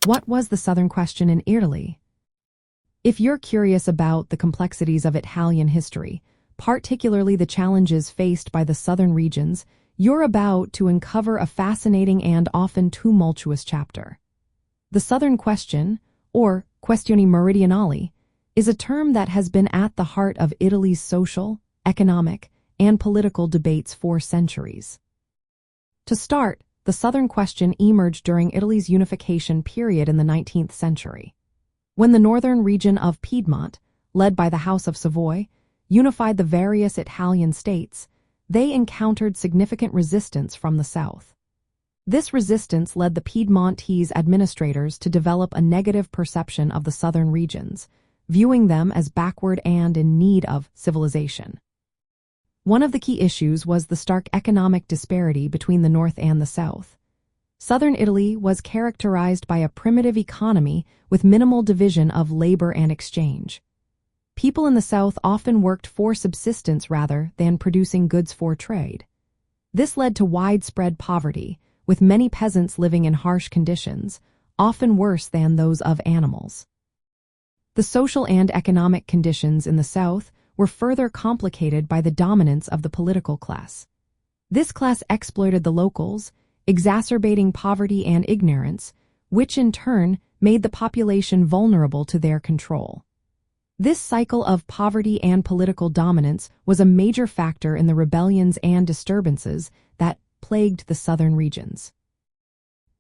What was the Southern Question in Italy? If you're curious about the complexities of Italian history, particularly the challenges faced by the southern regions, you're about to uncover a fascinating and often tumultuous chapter. The Southern Question, or Questione Meridionale, is a term that has been at the heart of Italy's social, economic, and political debates for centuries. To start, the Southern Question emerged during Italy's unification period in the 19th century. When the northern region of Piedmont, led by the House of Savoy, unified the various Italian states, they encountered significant resistance from the south. This resistance led the Piedmontese administrators to develop a negative perception of the southern regions, viewing them as backward and in need of civilization. One of the key issues was the stark economic disparity between the north and the south. Southern Italy was characterized by a primitive economy with minimal division of labor and exchange. People in the south often worked for subsistence rather than producing goods for trade. This led to widespread poverty, with many peasants living in harsh conditions, often worse than those of animals. The social and economic conditions in the south were further complicated by the dominance of the political class. This class exploited the locals, exacerbating poverty and ignorance, which in turn made the population vulnerable to their control. This cycle of poverty and political dominance was a major factor in the rebellions and disturbances that plagued the southern regions.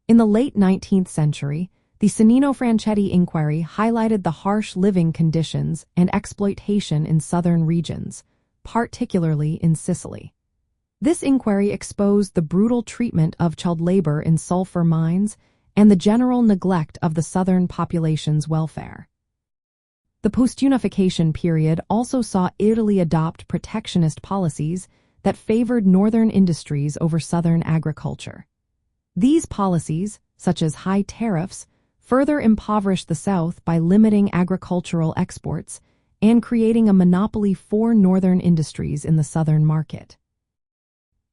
In the late 19th century, the Cennino-Franchetti inquiry highlighted the harsh living conditions and exploitation in southern regions, particularly in Sicily. This inquiry exposed the brutal treatment of child labor in sulfur mines and the general neglect of the southern population's welfare. The post-unification period also saw Italy adopt protectionist policies that favored northern industries over southern agriculture. These policies, such as high tariffs, further impoverished the South by limiting agricultural exports and creating a monopoly for northern industries in the southern market.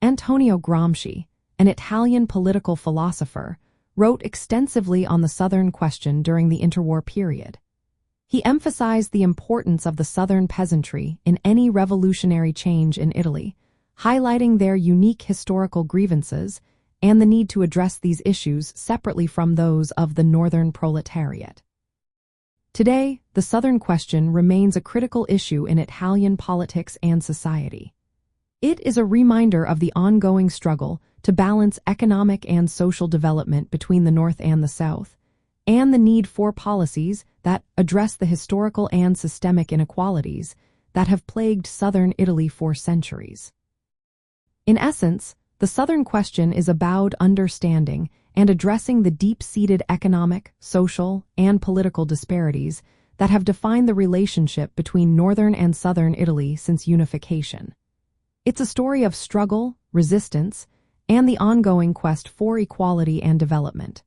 Antonio Gramsci, an Italian political philosopher, wrote extensively on the Southern Question during the interwar period. He emphasized the importance of the southern peasantry in any revolutionary change in Italy, highlighting their unique historical grievances and the need to address these issues separately from those of the northern proletariat. Today, the Southern Question remains a critical issue in Italian politics and society. It is a reminder of the ongoing struggle to balance economic and social development between the North and the South, and the need for policies that address the historical and systemic inequalities that have plagued southern Italy for centuries. In essence, the Southern Question is about understanding and addressing the deep-seated economic, social, and political disparities that have defined the relationship between northern and southern Italy since unification. It's a story of struggle, resistance, and the ongoing quest for equality and development.